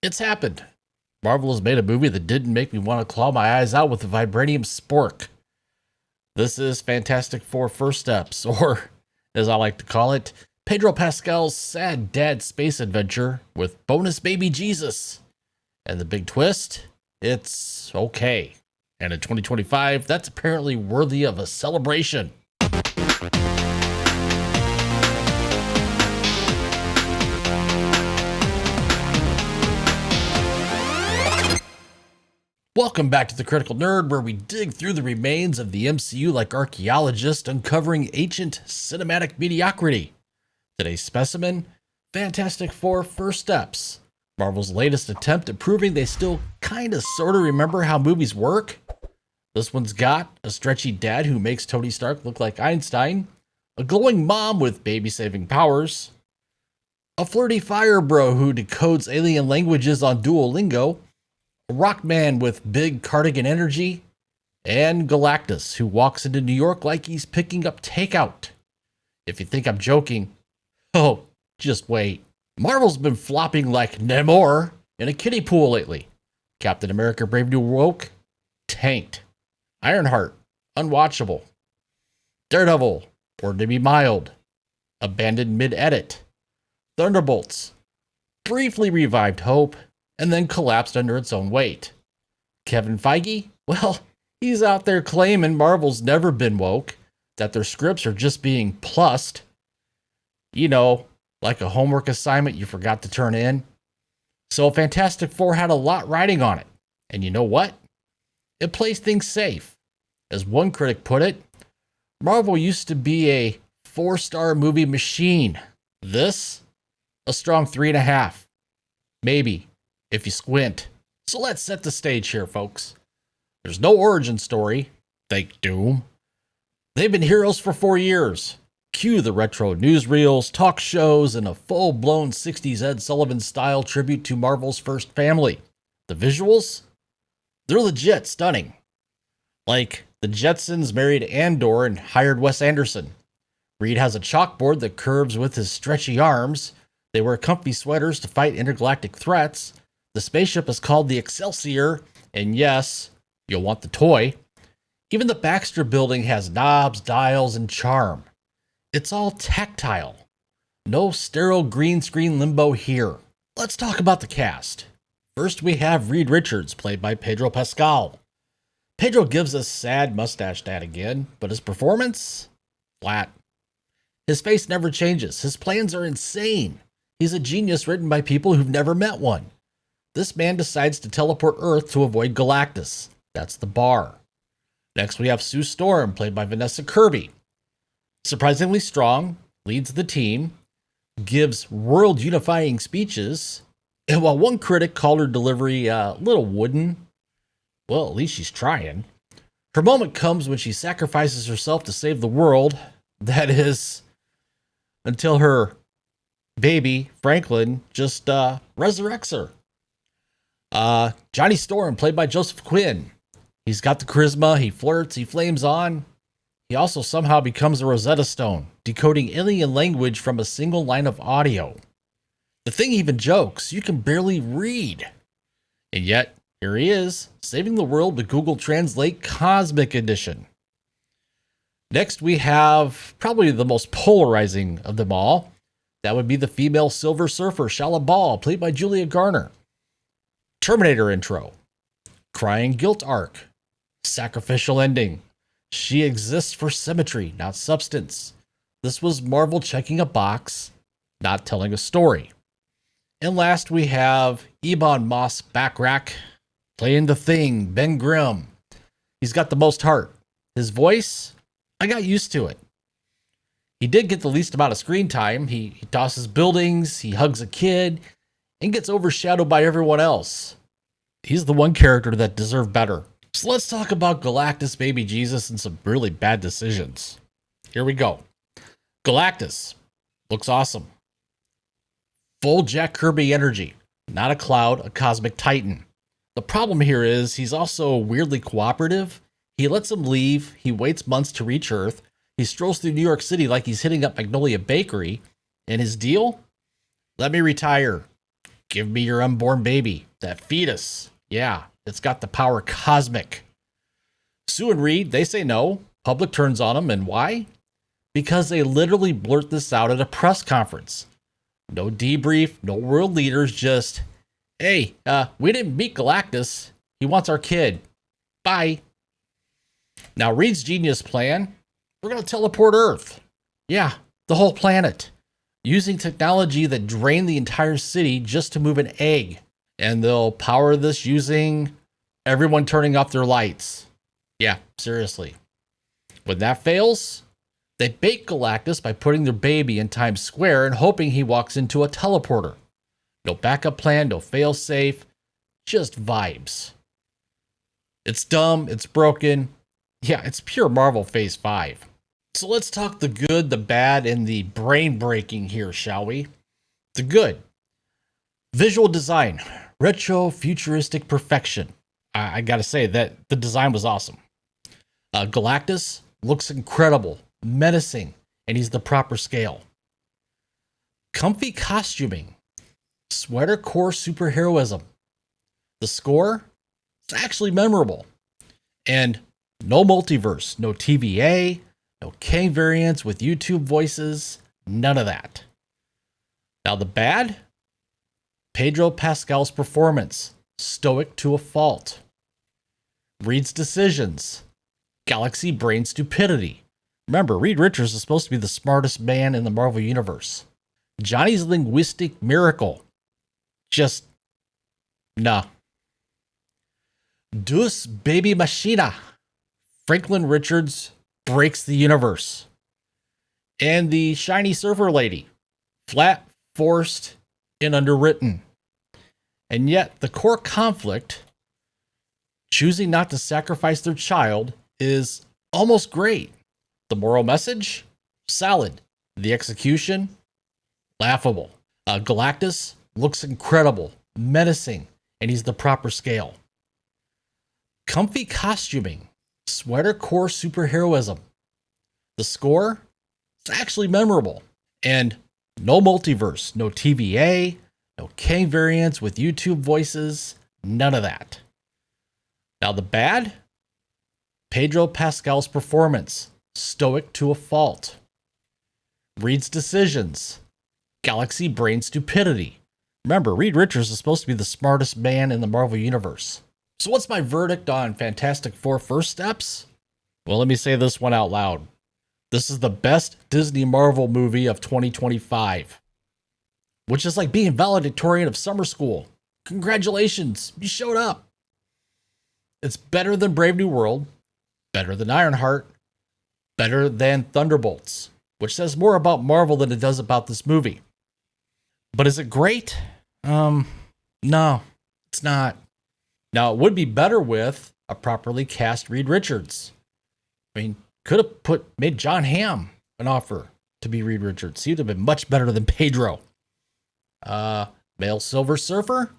It's happened. Marvel has made a movie that didn't make me want to claw my eyes out with a vibranium spork. This is Fantastic Four First Steps, or as I like to call it, Pedro Pascal's sad dad space adventure with bonus baby Jesus. And the big twist? It's okay. And in 2025, that's apparently worthy of a celebration. Welcome back to The Critical Nerd, where we dig through the remains of the MCU like archaeologists uncovering ancient cinematic mediocrity. Today's specimen, Fantastic Four First Steps, Marvel's latest attempt at proving they still kinda sorta remember how movies work. This one's got a stretchy dad who makes Tony Stark look like Einstein, a glowing mom with baby-saving powers, a flirty fire bro who decodes alien languages on Duolingo, a rock man with big cardigan energy, and Galactus, who walks into New York like he's picking up takeout. If you think I'm joking, oh, just wait. Marvel's been flopping like Namor in a kiddie pool lately. Captain America Brave New World, tanked. Ironheart, unwatchable. Daredevil, or to be mild, abandoned mid-edit. Thunderbolts, briefly revived hope, and then collapsed under its own weight. Kevin Feige? Well, he's out there claiming Marvel's never been woke, that their scripts are just being plussed. You know, like a homework assignment you forgot to turn in. So Fantastic Four had a lot riding on it. And you know what? It plays things safe. As one critic put it, Marvel used to be a 4-star movie machine. This? A strong 3.5. Maybe, if you squint. So let's set the stage here, folks. There's no origin story. Thank Doom. They've been heroes for 4 years. Cue the retro newsreels, talk shows, and a full-blown 60s Ed Sullivan style tribute to Marvel's first family. The visuals? They're legit stunning. Like, the Jetsons married Andor and hired Wes Anderson. Reed has a chalkboard that curves with his stretchy arms. They wear comfy sweaters to fight intergalactic threats. The spaceship is called the Excelsior, and yes, you'll want the toy. Even the Baxter building has knobs, dials, and charm. It's all tactile. No sterile green screen limbo here. Let's talk about the cast. First, we have Reed Richards, played by Pedro Pascal. Pedro gives us sad mustache dad again, but his performance? Flat. His face never changes. His plans are insane. He's a genius written by people who've never met one. This man decides to teleport Earth to avoid Galactus. That's the bar. Next, we have Sue Storm, played by Vanessa Kirby. Surprisingly strong, leads the team, gives world-unifying speeches, and while one critic called her delivery a little wooden, well, at least she's trying. Her moment comes when she sacrifices herself to save the world. That is, until her baby, Franklin, just resurrects her. Johnny Storm, played by Joseph Quinn. He's got the charisma, he flirts, he flames on. He also somehow becomes a Rosetta Stone, decoding alien language from a single line of audio. The thing even jokes, you can barely read. And yet, here he is, saving the world with Google Translate Cosmic Edition. Next, we have probably the most polarizing of them all. That would be the female Silver Surfer, Shala Ball, played by Julia Garner. Terminator intro. Crying guilt arc. Sacrificial ending. She exists for symmetry, not substance. This was Marvel checking a box, not telling a story. And last we have Ebon Moss-Backrack, playing the Thing, Ben Grimm. He's got the most heart. His voice, I got used to it. He did get the least amount of screen time. He tosses buildings, he hugs a kid, and gets overshadowed by everyone else. He's the one character that deserved better. So let's talk about Galactus Baby Jesus and some really bad decisions. Here we go. Galactus looks awesome. Full Jack Kirby energy. Not a cloud, a cosmic titan. The problem here is he's also weirdly cooperative. He lets him leave. He waits months to reach Earth. He strolls through New York City like he's hitting up Magnolia Bakery. And his deal? Let me retire. Give me your unborn baby, that fetus. Yeah, it's got the power cosmic. Sue and Reed, they say no. Public turns on them, and why? Because they literally blurt this out at a press conference. No debrief, no world leaders, just, hey, we didn't meet Galactus. He wants our kid. Bye. Now, Reed's genius plan, we're going to teleport Earth. Yeah, the whole planet. Using technology that drained the entire city just to move an egg. And they'll power this using everyone turning off their lights. Yeah, seriously. When that fails, they bait Galactus by putting their baby in Times Square and hoping he walks into a teleporter. No backup plan, no fail-safe, just vibes. It's dumb, it's broken. Yeah, it's pure Marvel Phase 5. So let's talk the good, the bad, and the brain-breaking here, shall we? The good. Visual design. Retro-futuristic perfection. I gotta say that the design was awesome. Galactus looks incredible, menacing, and he's the proper scale. Comfy costuming. Sweater core superheroism. The score? It's actually memorable. And no multiverse, no TVA, no Kang variants with YouTube voices, none of that. Now the bad? Pedro Pascal's performance, stoic to a fault. Reed's decisions, galaxy brain stupidity. Remember, Reed Richards is supposed to be the smartest man in the Marvel Universe. Johnny's linguistic miracle, just, nah. Deus Baby Machina. Franklin Richards breaks the universe. And the shiny surfer lady. Flat, forced, and underwritten. And yet, the core conflict, choosing not to sacrifice their child, is almost great. The moral message? Solid. The execution? Laughable. Galactus looks incredible, menacing, and he's the proper scale. Comfy costuming. Sweater core superheroism. The score? It's actually memorable. And no multiverse, no TVA, no Kang variants with YouTube voices, none of that. Now the bad? Pedro Pascal's performance, stoic to a fault. Reed's decisions, galaxy brain stupidity. Remember, Reed Richards is supposed to be the smartest man in the Marvel Universe. So what's my verdict on Fantastic Four First Steps? Well, let me say this one out loud. This is the best Disney Marvel movie of 2025. Which is like being valedictorian of summer school. Congratulations, you showed up. It's better than Brave New World, better than Ironheart, better than Thunderbolts, which says more about Marvel than it does about this movie. But is it great? No, it's not. Now, it would be better with a properly cast Reed Richards. I mean, could have made John Hamm an offer to be Reed Richards. He would have been much better than Pedro. Male Silver Surfer?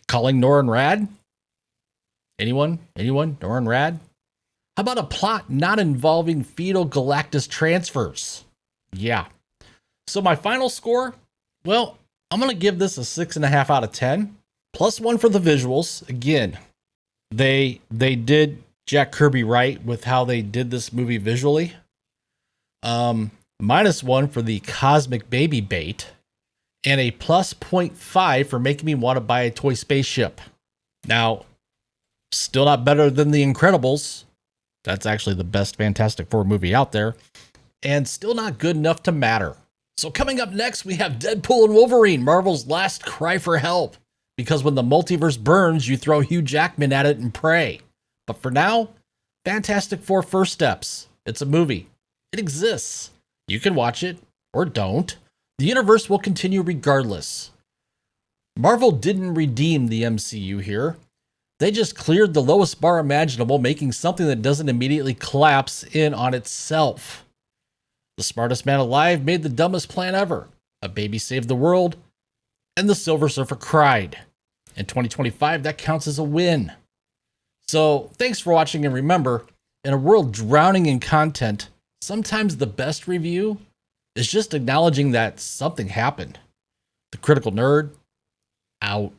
Calling Norrin Rad? Anyone? Norrin Rad? How about a plot not involving fetal Galactus transfers? Yeah. So my final score? Well, I'm going to give this a 6.5 out of 10. +1 for the visuals. Again, they did Jack Kirby right with how they did this movie visually. -1 for the cosmic baby bait. And a +0.5 for making me want to buy a toy spaceship. Now, still not better than The Incredibles. That's actually the best Fantastic Four movie out there. And still not good enough to matter. So coming up next, we have Deadpool and Wolverine, Marvel's last cry for help. Because when the multiverse burns, you throw Hugh Jackman at it and pray. But for now, Fantastic Four First Steps. It's a movie. It exists. You can watch it, or don't. The universe will continue regardless. Marvel didn't redeem the MCU here. They just cleared the lowest bar imaginable, making something that doesn't immediately collapse in on itself. The smartest man alive made the dumbest plan ever. A baby saved the world, and the Silver Surfer cried. In 2025, that counts as a win. So, thanks for watching, and remember, in a world drowning in content, sometimes the best review is just acknowledging that something happened. The Critical Nerd, out.